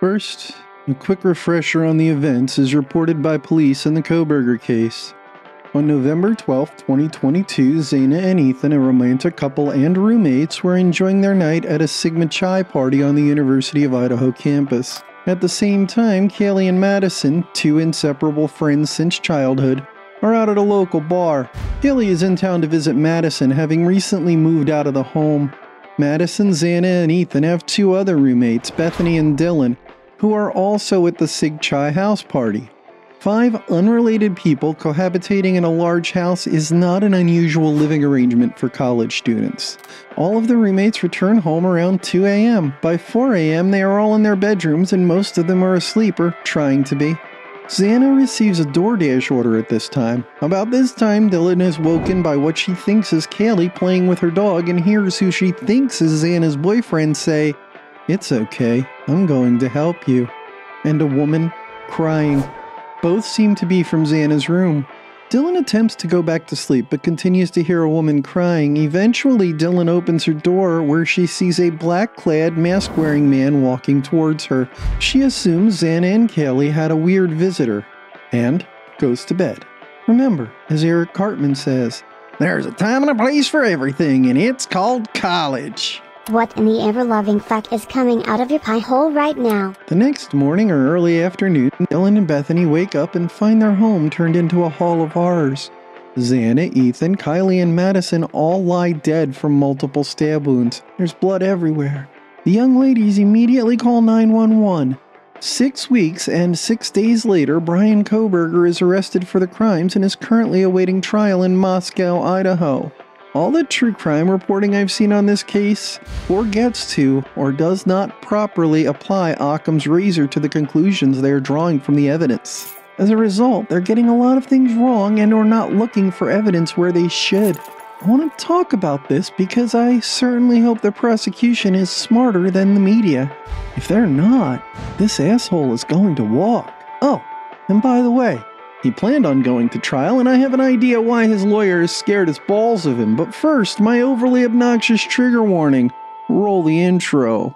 First, a quick refresher on the events as reported by police in the Kohberger case. On November 12, 2022, Xana and Ethan, a romantic couple and roommates, were enjoying their night at a Sigma Chi party on the University of Idaho campus. At the same time, Kaylee and Madison, two inseparable friends since childhood, are out at a local bar. Kaylee is in town to visit Madison, having recently moved out of the home. Madison, Xana, and Ethan have two other roommates, Bethany and Dylan, who are also at the Sig Chi house party. 5 unrelated people cohabitating in a large house is not an unusual living arrangement for college students. All of the roommates return home around 2 a.m. By 4 a.m. they are all in their bedrooms and most of them are asleep or trying to be. Xana receives a DoorDash order at this time. About this time, Dylan is woken by what she thinks is Kaylee playing with her dog and hears who she thinks is Xana's boyfriend say, "It's okay, I'm going to help you," and a woman crying. Both seem to be from Xana's room. Dylan attempts to go back to sleep but continues to hear a woman crying. Eventually, Dylan opens her door where she sees a black-clad, mask-wearing man walking towards her. She assumes Xana and Kaylee had a weird visitor and goes to bed. Remember, as Eric Cartman says, "There's a time and a place for everything, and it's called college." What in the ever-loving fuck is coming out of your pie hole right now? The next morning or early afternoon, Dylan and Bethany wake up and find their home turned into a hall of horrors. Xana, Ethan, Kaylee, and Madison all lie dead from multiple stab wounds. There's blood everywhere. The young ladies immediately call 911. 6 weeks and 6 days later, Bryan Kokberger is arrested for the crimes and is currently awaiting trial in Moscow, Idaho. All the true crime reporting I've seen on this case forgets to or does not properly apply Occam's razor to the conclusions they are drawing from the evidence. As a result, they're getting a lot of things wrong and are not looking for evidence where they should. I want to talk about this because I certainly hope the prosecution is smarter than the media. If they're not, this asshole is going to walk. Oh, and by the way, he planned on going to trial, and I have an idea why his lawyer is scared as balls of him. But first, my overly obnoxious trigger warning. Roll the intro.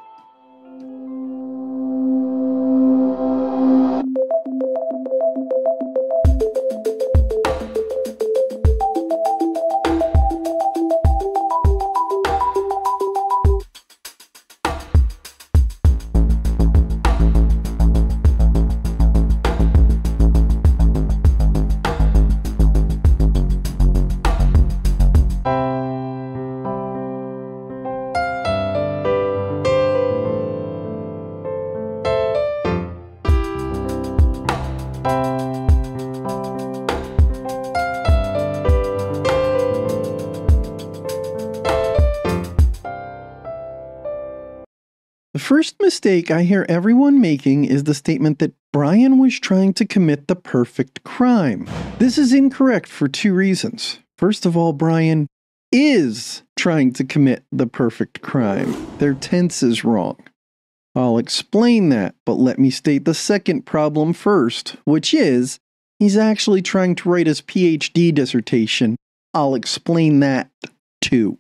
The first mistake I hear everyone making is the statement that Bryan was trying to commit the perfect crime. This is incorrect for 2 reasons. First of all, Bryan is trying to commit the perfect crime. Their tense is wrong. I'll explain that, but let me state the second problem first, which is he's actually trying to write his PhD dissertation. I'll explain that too.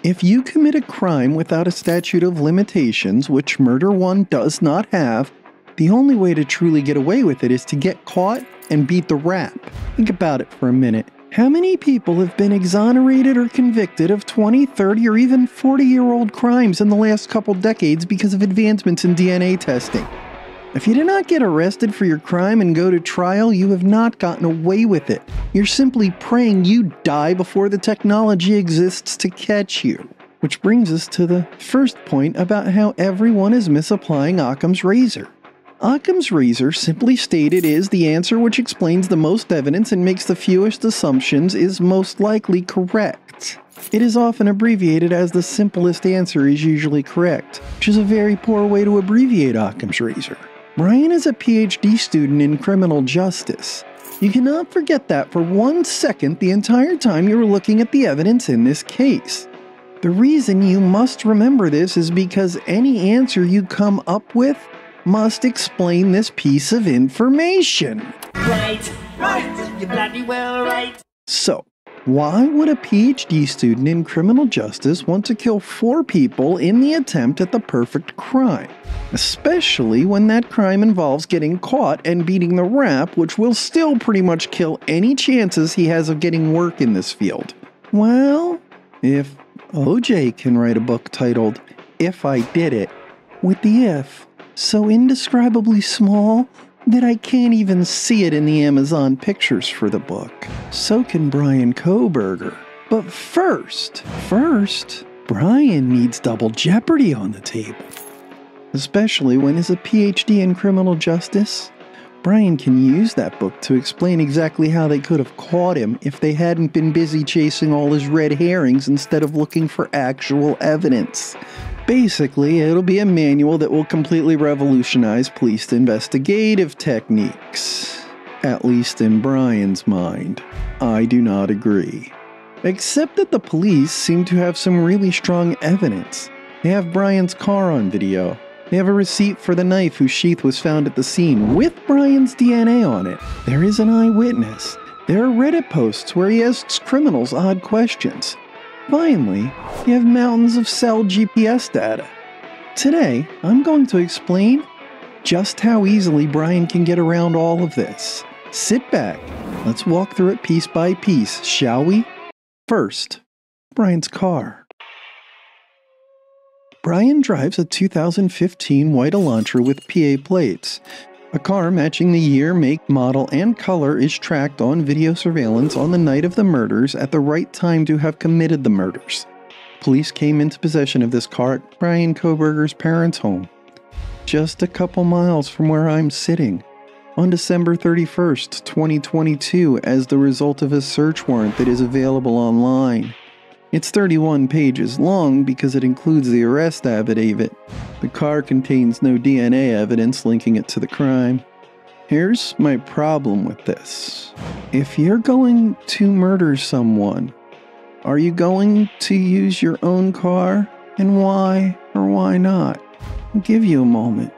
If you commit a crime without a statute of limitations, which Murder 1 does not have, the only way to truly get away with it is to get caught and beat the rap. Think about it for a minute. How many people have been exonerated or convicted of 20, 30, or even 40-year-old crimes in the last couple decades because of advancements in DNA testing? If you did not get arrested for your crime and go to trial, you have not gotten away with it. You're simply praying you die before the technology exists to catch you. Which brings us to the first point about how everyone is misapplying Occam's razor. Occam's razor, simply stated, is the answer which explains the most evidence and makes the fewest assumptions is most likely correct. It is often abbreviated as the simplest answer is usually correct, which is a very poor way to abbreviate Occam's razor. Bryan is a PhD student in criminal justice. You cannot forget that for 1 second the entire time you were looking at the evidence in this case. The reason you must remember this is because any answer you come up with must explain this piece of information. Right, you're bloody well right. So, Why would a PhD student in criminal justice want to kill 4 people in the attempt at the perfect crime? Especially when that crime involves getting caught and beating the rap, which will still pretty much kill any chances he has of getting work in this field. Well, if OJ can write a book titled If I Did It, with the if so indescribably small that I can't even see it in the Amazon pictures for the book, so can Bryan Kokberger. But first, Bryan needs double jeopardy on the table. Especially when as a PhD in criminal justice, Bryan can use that book to explain exactly how they could have caught him if they hadn't been busy chasing all his red herrings instead of looking for actual evidence. Basically, it'll be a manual that will completely revolutionize police investigative techniques. At least in Bryan's mind. I do not agree. Except that the police seem to have some really strong evidence. They have Bryan's car on video. They have a receipt for the knife whose sheath was found at the scene with Bryan's DNA on it. There is an eyewitness. There are Reddit posts where he asks criminals odd questions. Finally, you have mountains of cell GPS data. Today, I'm going to explain just how easily Bryan can get around all of this. Sit back. Let's walk through it piece by piece, shall we? First, Bryan's car. Bryan drives a 2015 white Elantra with PA plates. A car matching the year, make, model, and color is tracked on video surveillance on the night of the murders at the right time to have committed the murders. Police came into possession of this car at Bryan Kokberger's parents' home, just a couple miles from where I'm sitting, on December 31st, 2022, as the result of a search warrant that is available online. It's 31 pages long because it includes the arrest affidavit. The car contains no DNA evidence linking it to the crime. Here's my problem with this. If you're going to murder someone, are you going to use your own car? And why or why not? I'll give you a moment.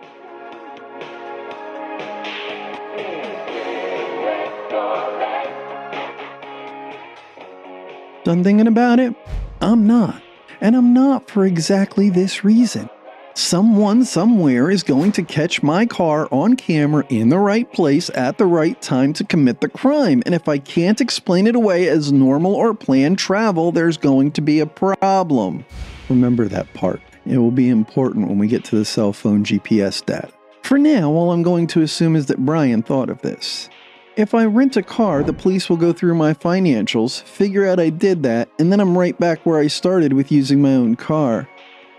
Done thinking about it? I'm not. And I'm not for exactly this reason. Someone somewhere is going to catch my car on camera in the right place at the right time to commit the crime. And if I can't explain it away as normal or planned travel, there's going to be a problem. Remember that part. It will be important when we get to the cell phone GPS data. For now, all I'm going to assume is that Bryan thought of this. If I rent a car, the police will go through my financials, figure out I did that, and then I'm right back where I started with using my own car.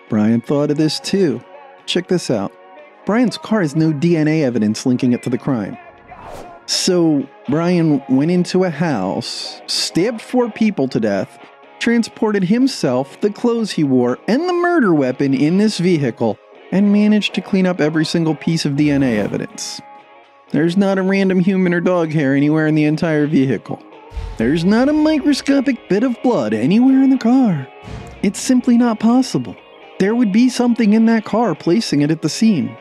Bryan thought of this too. Check this out. Bryan's car has no DNA evidence linking it to the crime. So Bryan went into a house, stabbed 4 people to death, transported himself, the clothes he wore, and the murder weapon in this vehicle, and managed to clean up every single piece of DNA evidence. There's not a random human or dog hair anywhere in the entire vehicle. There's not a microscopic bit of blood anywhere in the car. It's simply not possible. There would be something in that car placing it at the scene.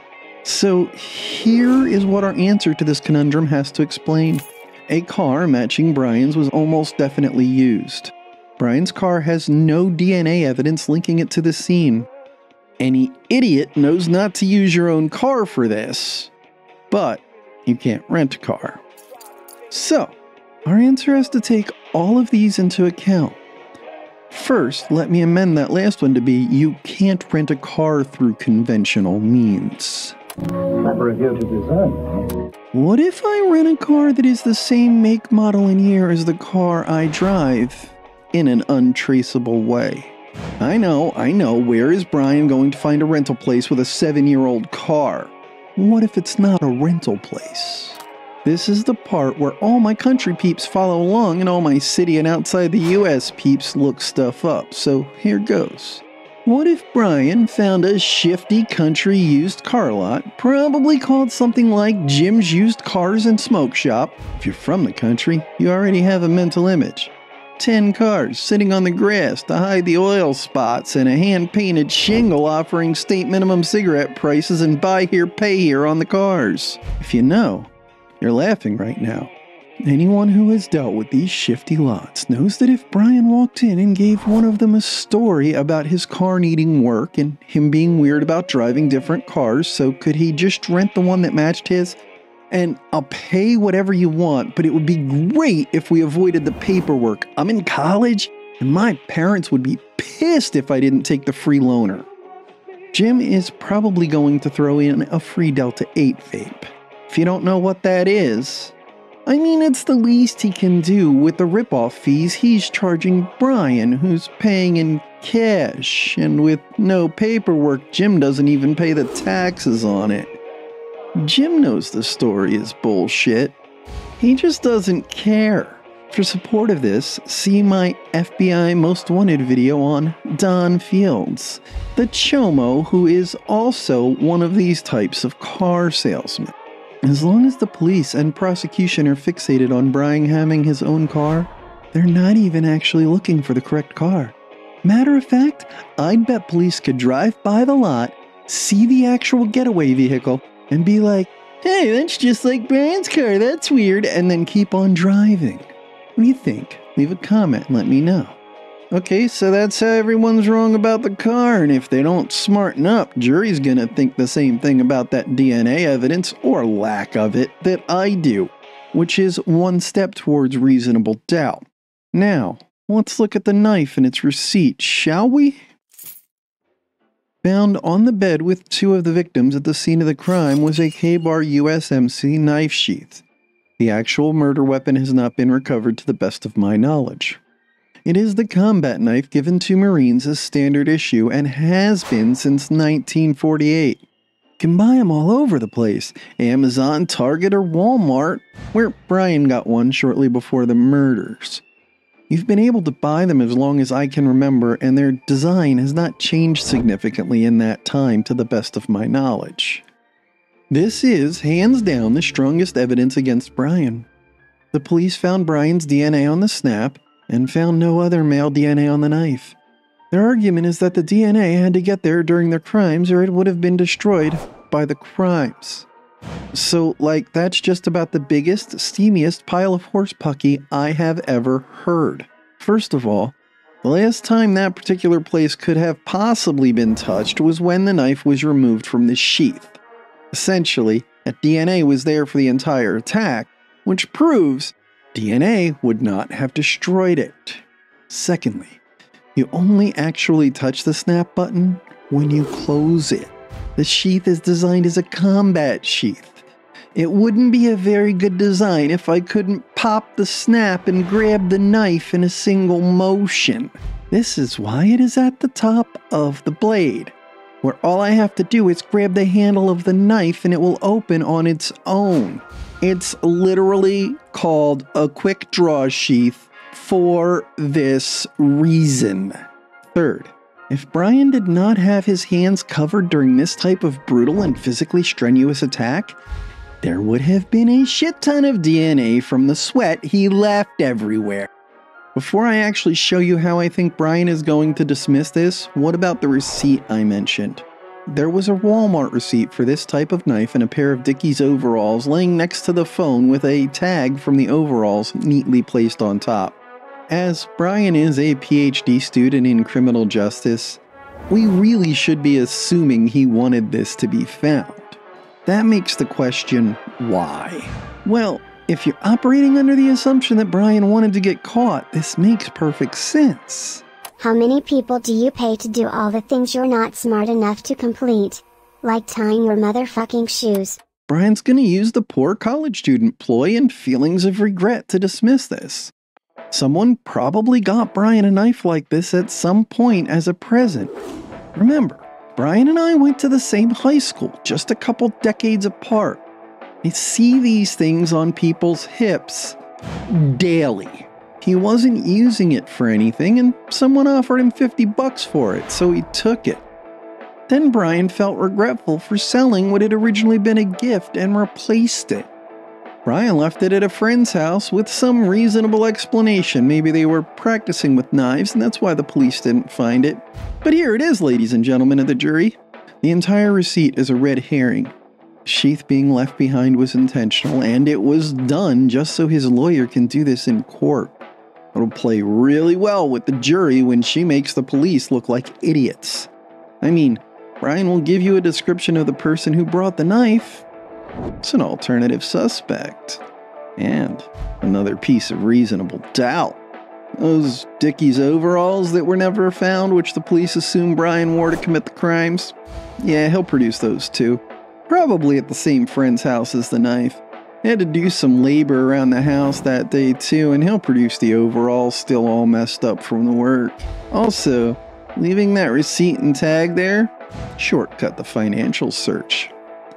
So here is what our answer to this conundrum has to explain. A car matching Bryan's was almost definitely used. Bryan's car has no DNA evidence linking it to the scene. Any idiot knows not to use your own car for this. But you can't rent a car. So, our answer has to take all of these into account. First, let me amend that last one to be, you can't rent a car through conventional means. What if I rent a car that is the same make, model, and year as the car I drive in an untraceable way? I know, where is Bryan going to find a rental place with a 7-year-old car? What if it's not a rental place? This is the part where all my country peeps follow along and all my city and outside the US peeps look stuff up, so here goes. What if Bryan found a shifty country used car lot, probably called something like Jim's Used Cars and Smoke Shop? If you're from the country, you already have a mental image. 10 cars sitting on the grass to hide the oil spots and a hand-painted shingle offering state minimum cigarette prices and buy here, pay here on the cars. If you know, you're laughing right now. Anyone who has dealt with these shifty lots knows that if Bryan walked in and gave one of them a story about his car needing work and him being weird about driving different cars, so could he just rent the one that matched his? And I'll pay whatever you want, but it would be great if we avoided the paperwork. I'm in college, and my parents would be pissed if I didn't take the free loaner. Jim is probably going to throw in a free Delta 8 vape. If you don't know what that is, I mean, it's the least he can do with the ripoff fees he's charging Bryan, who's paying in cash, and with no paperwork, Jim doesn't even pay the taxes on it. Jim knows the story is bullshit. He just doesn't care. For support of this, see my FBI Most Wanted video on Don Fields, the chomo who is also one of these types of car salesmen. As long as the police and prosecution are fixated on Bryan having his own car, they're not even actually looking for the correct car. Matter of fact, I'd bet police could drive by the lot, see the actual getaway vehicle, and be like, "Hey, that's just like Bryan's car, that's weird," and then keep on driving. What do you think? Leave a comment and let me know. Okay, so that's how everyone's wrong about the car, and if they don't smarten up, jury's gonna think the same thing about that DNA evidence, or lack of it, that I do, which is one step towards reasonable doubt. Now, let's look at the knife and its receipt, shall we? Found on the bed with two of the victims at the scene of the crime was a Ka Bar USMC knife sheath. The actual murder weapon has not been recovered to the best of my knowledge. It is the combat knife given to Marines as standard issue and has been since 1948. You can buy them all over the place, Amazon, Target, or Walmart, where Bryan got one shortly before the murders. You've been able to buy them as long as I can remember, and their design has not changed significantly in that time to the best of my knowledge. This is, hands down, the strongest evidence against Bryan. The police found Bryan's DNA on the snap, and found no other male DNA on the knife. Their argument is that the DNA had to get there during the crimes or it would have been destroyed by the crimes. So, that's just about the biggest, steamiest pile of horse pucky I have ever heard. First of all, the last time that particular place could have possibly been touched was when the knife was removed from the sheath. Essentially, that DNA was there for the entire attack, which proves DNA would not have destroyed it. Secondly, you only actually touch the snap button when you close it. The sheath is designed as a combat sheath. It wouldn't be a very good design if I couldn't pop the snap and grab the knife in a single motion. This is why it is at the top of the blade, where all I have to do is grab the handle of the knife and it will open on its own. It's literally called a quick draw sheath for this reason. Third, if Bryan did not have his hands covered during this type of brutal and physically strenuous attack, there would have been a shit ton of DNA from the sweat he left everywhere. Before I actually show you how I think Bryan is going to dismiss this, what about the receipt I mentioned? There was a Walmart receipt for this type of knife and a pair of Dickies overalls laying next to the phone with a tag from the overalls neatly placed on top. As Bryan is a PhD student in criminal justice, we really should be assuming he wanted this to be found. That makes the question, why? Well, if you're operating under the assumption that Bryan wanted to get caught, this makes perfect sense. How many people do you pay to do all the things you're not smart enough to complete? Like tying your motherfucking shoes. Bryan's gonna use the poor college student ploy and feelings of regret to dismiss this. Someone probably got Bryan a knife like this at some point as a present. Remember, Bryan and I went to the same high school, just a couple decades apart. I see these things on people's hips daily. He wasn't using it for anything, and someone offered him $50 for it, so he took it. Then Bryan felt regretful for selling what had originally been a gift and replaced it. Bryan left it at a friend's house with some reasonable explanation. Maybe they were practicing with knives, and that's why the police didn't find it. But here it is, ladies and gentlemen of the jury. The entire receipt is a red herring. Sheath being left behind was intentional, and it was done just so his lawyer can do this in court. It'll play really well with the jury when she makes the police look like idiots. I mean, Bryan will give you a description of the person who brought the knife. It's an alternative suspect. And another piece of reasonable doubt. Those Dickies overalls that were never found, which the police assume Bryan wore to commit the crimes. Yeah, he'll produce those too. Probably at the same friend's house as the knife. He had to do some labor around the house that day too, and he'll produce the overalls still all messed up from the work. Also, leaving that receipt and tag there shortcut the financial search.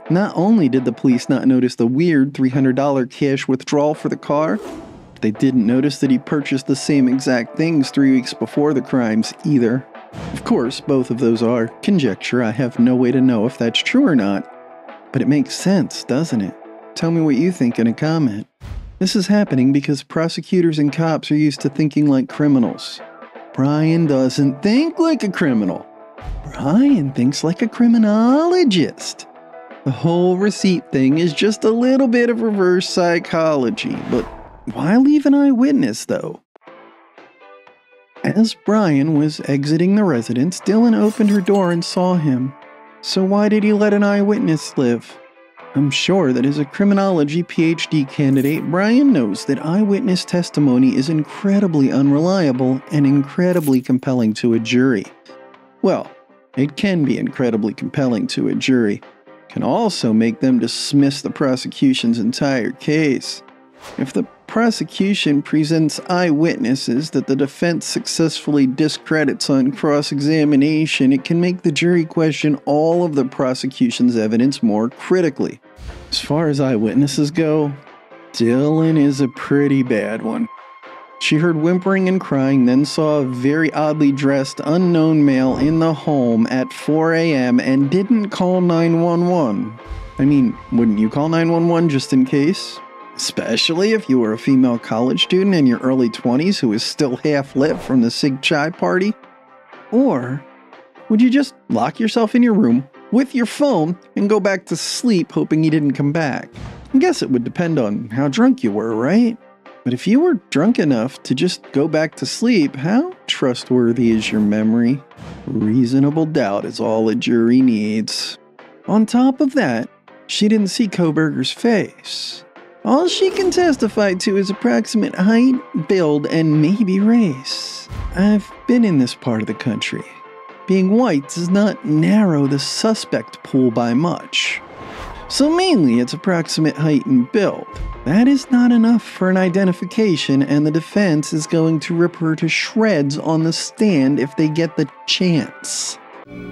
Not only did the police not notice the weird $300 cash withdrawal for the car, but they didn't notice that he purchased the same exact things 3 weeks before the crimes either. Of course, both of those are conjecture. I have no way to know if that's true or not. But it makes sense, doesn't it? Tell me what you think in a comment. This is happening because prosecutors and cops are used to thinking like criminals. Bryan doesn't think like a criminal. Bryan thinks like a criminologist. The whole receipt thing is just a little bit of reverse psychology, but why leave an eyewitness though? As Bryan was exiting the residence, Dylan opened her door and saw him. So why did he let an eyewitness live? I'm sure that as a criminology PhD candidate, Bryan knows that eyewitness testimony is incredibly unreliable and incredibly compelling to a jury. Well, it can be incredibly compelling to a jury. It can also make them dismiss the prosecution's entire case. If the prosecution presents eyewitnesses that the defense successfully discredits on cross-examination, it can make the jury question all of the prosecution's evidence more critically. As far as eyewitnesses go, Dylan is a pretty bad one. She heard whimpering and crying, then saw a very oddly dressed unknown male in the home at 4 a.m. and didn't call 911. I mean, wouldn't you call 911 just in case? Especially if you were a female college student in your early 20s who was still half lit from the Sig Chai party? Or would you just lock yourself in your room with your phone and go back to sleep hoping he didn't come back? I guess it would depend on how drunk you were, right? But if you were drunk enough to just go back to sleep, how trustworthy is your memory? Reasonable doubt is all a jury needs. On top of that, she didn't see Kohberger's face. All she can testify to is approximate height, build, and maybe race. I've been in this part of the country. Being white does not narrow the suspect pool by much. So mainly it's approximate height and build. That is not enough for an identification, and the defense is going to rip her to shreds on the stand if they get the chance.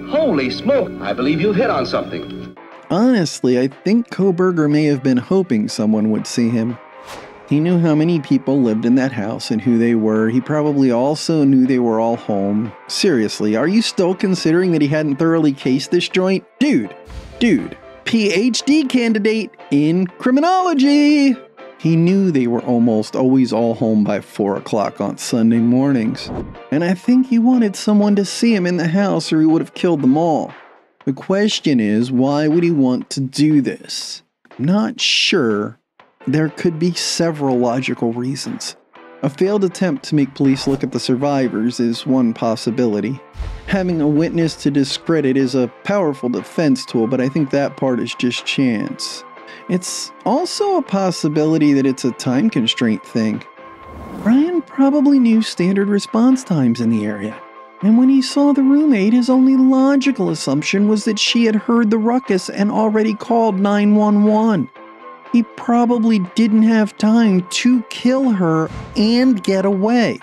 Holy smoke, I believe you've hit on something. Honestly, I think Kohberger may have been hoping someone would see him. He knew how many people lived in that house and who they were. He probably also knew they were all home. Seriously, are you still considering that he hadn't thoroughly cased this joint? Dude, PhD candidate in criminology! He knew they were almost always all home by 4 o'clock on Sunday mornings. And I think he wanted someone to see him in the house or he would have killed them all. The question is, why would he want to do this? I'm not sure. There could be several logical reasons. A failed attempt to make police look at the survivors is one possibility. Having a witness to discredit is a powerful defense tool, but I think that part is just chance. It's also a possibility that it's a time constraint thing. Bryan probably knew standard response times in the area. And when he saw the roommate, his only logical assumption was that she had heard the ruckus and already called 911. He probably didn't have time to kill her and get away.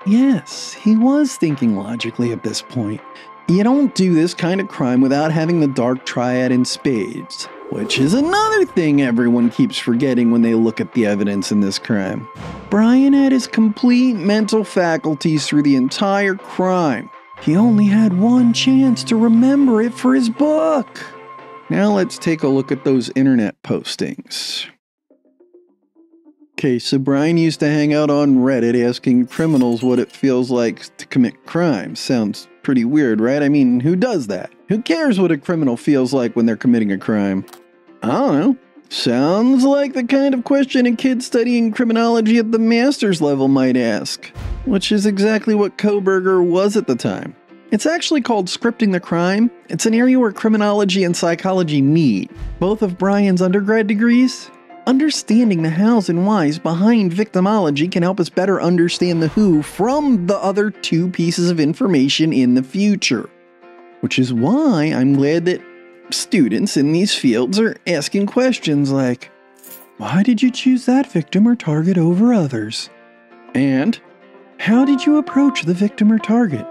Yes, he was thinking logically at this point. You don't do this kind of crime without having the dark triad in spades, which is another thing everyone keeps forgetting when they look at the evidence in this crime. Bryan had his complete mental faculties through the entire crime. He only had one chance to remember it for his book. Now let's take a look at those internet postings. Okay, so Bryan used to hang out on Reddit asking criminals what it feels like to commit crimes. Sounds pretty weird, right? I mean, who does that? Who cares what a criminal feels like when they're committing a crime? I don't know. Sounds like the kind of question a kid studying criminology at the master's level might ask, which is exactly what Kohberger was at the time. It's actually called scripting the crime. It's an area where criminology and psychology meet, both of Bryan's undergrad degrees. Understanding the hows and whys behind victimology can help us better understand the who from the other two pieces of information in the future. Which is why I'm glad that students in these fields are asking questions like, why did you choose that victim or target over others? And, how did you approach the victim or target?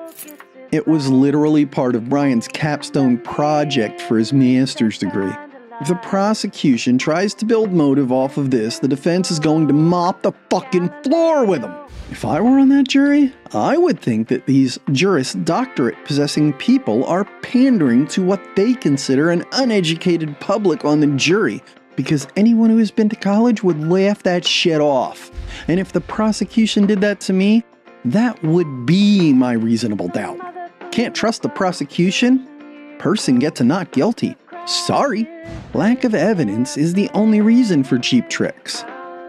It was literally part of Bryan's capstone project for his master's degree. If the prosecution tries to build motive off of this, the defense is going to mop the fucking floor with them. If I were on that jury, I would think that these Juris Doctorate possessing people are pandering to what they consider an uneducated public on the jury, because anyone who has been to college would laugh that shit off. And if the prosecution did that to me, that would be my reasonable doubt. Can't trust the prosecution? Person gets a not guilty. Sorry. Lack of evidence is the only reason for cheap tricks.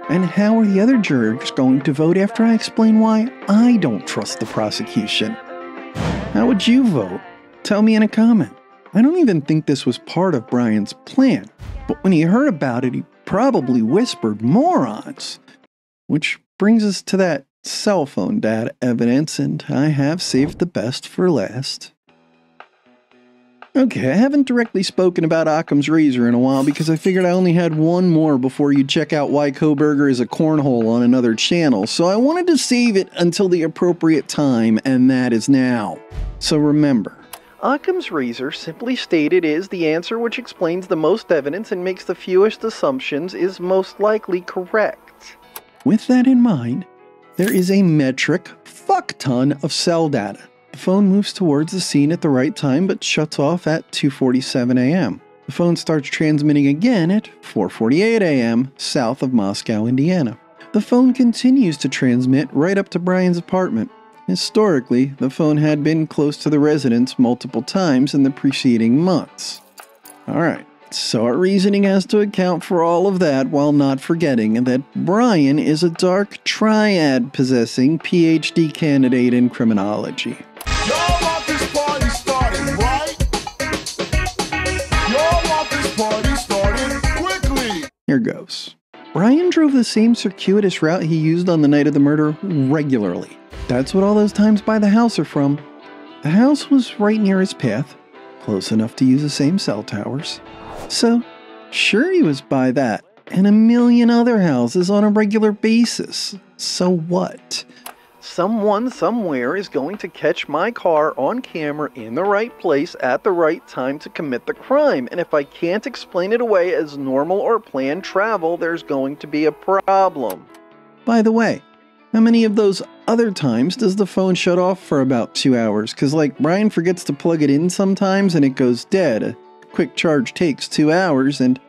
And how are the other jurors going to vote after I explain why I don't trust the prosecution? How would you vote? Tell me in a comment. I don't even think this was part of Bryan's plan, but when he heard about it, he probably whispered morons. Which brings us to that cell phone data evidence, and I have saved the best for last. Okay, I haven't directly spoken about Occam's razor in a while because I figured I only had one more before you check out why Kohberger is a cornhole on another channel, so I wanted to save it until the appropriate time, and that is now. So remember, Occam's razor, simply stated, is the answer which explains the most evidence and makes the fewest assumptions is most likely correct. With that in mind, there is a metric fuck-ton of cell data. The phone moves towards the scene at the right time but shuts off at 2:47 a.m. The phone starts transmitting again at 4:48 a.m. south of Moscow, Indiana. The phone continues to transmit right up to Bryan's apartment. Historically, the phone had been close to the residence multiple times in the preceding months. Alright, so our reasoning has to account for all of that while not forgetting that Bryan is a dark triad possessing PhD candidate in criminology. Y'all want this party started, right? Y'all want this party started quickly. Here goes. Bryan drove the same circuitous route he used on the night of the murder regularly. That's what all those times by the house are from. The house was right near his path, close enough to use the same cell towers. So, sure he was by that, and a million other houses on a regular basis. So what? Someone somewhere is going to catch my car on camera in the right place at the right time to commit the crime, and if I can't explain it away as normal or planned travel, there's going to be a problem. By the way, how many of those other times does the phone shut off for about 2 hours? Because Bryan forgets to plug it in sometimes and it goes dead. A quick charge takes 2 hours, and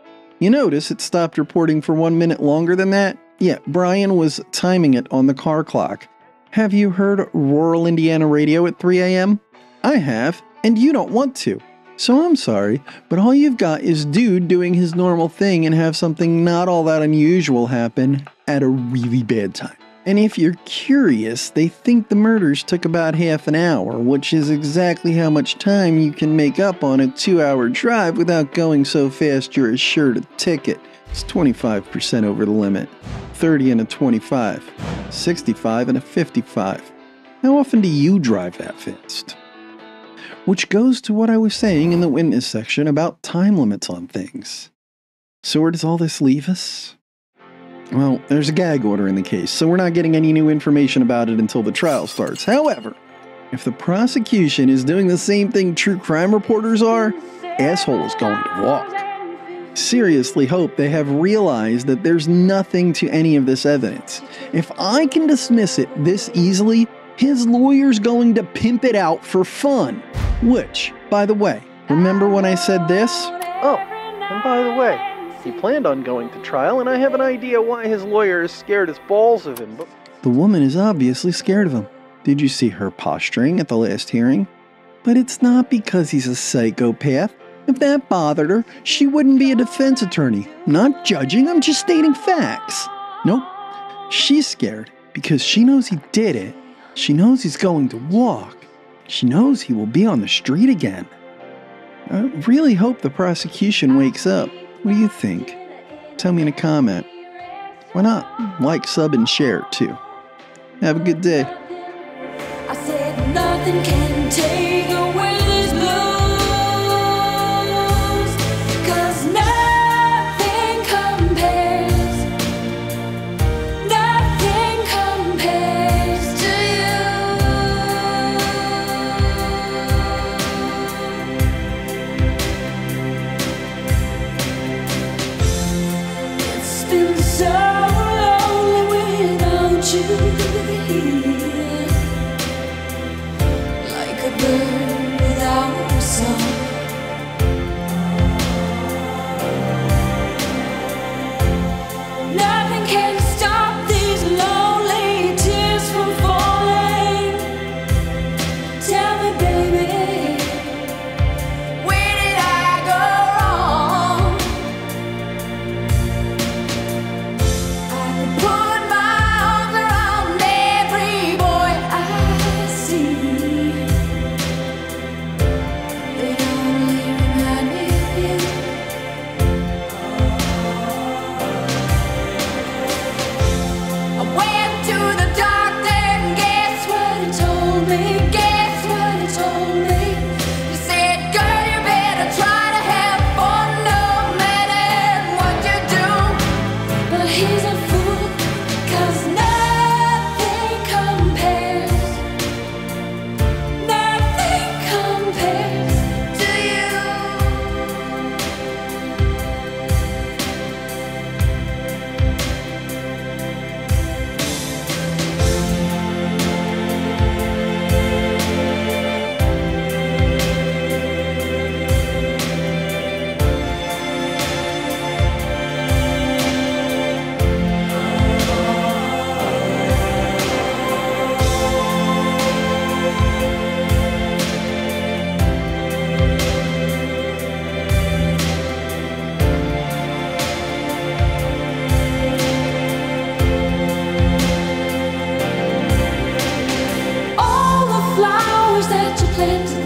you notice it stopped reporting for 1 minute longer than that? Yeah, Bryan was timing it on the car clock. Have you heard rural Indiana radio at 3 a.m.? I have, and you don't want to. So I'm sorry, but all you've got is dude doing his normal thing and have something not all that unusual happen at a really bad time. And if you're curious, they think the murders took about half an hour, which is exactly how much time you can make up on a 2-hour drive without going so fast you're assured a ticket. It's 25% over the limit. 30 and a 25. 65 and a 55. How often do you drive that fast? Which goes to what I was saying in the witness section about time limits on things. So where does all this leave us? Well, there's a gag order in the case, so we're not getting any new information about it until the trial starts. However, if the prosecution is doing the same thing true crime reporters are, asshole is going to walk. Seriously hope they have realized that there's nothing to any of this evidence. If I can dismiss it this easily, his lawyer's going to pimp it out for fun. Which, by the way, remember when I said this? Oh, and by the way, he planned on going to trial, and I have an idea why his lawyer is scared as balls of him, but the woman is obviously scared of him. Did you see her posturing at the last hearing? But it's not because he's a psychopath. If that bothered her, she wouldn't be a defense attorney. I'm not judging, I'm just stating facts. Nope. She's scared because she knows he did it. She knows he's going to walk. She knows he will be on the street again. I really hope the prosecution wakes up. What do you think? Tell me in a comment. Why not like, sub, and share too? Have a good day. I said nothing can take away these blues, 'cause nothing compares to you. It's been so lonely without you here. Like a bird without a song. Nothing can stop these lonely tears from falling. Tell me, baby, where did I go wrong? I can put my arms around every boy I see. They only remind me of you. I went to the doctor and guess what he told me? Guess what he told me? He said, girl, you better try to have fun no matter what you do. But he's a fool, 'cause nothing compares to you. All the flowers that you planted,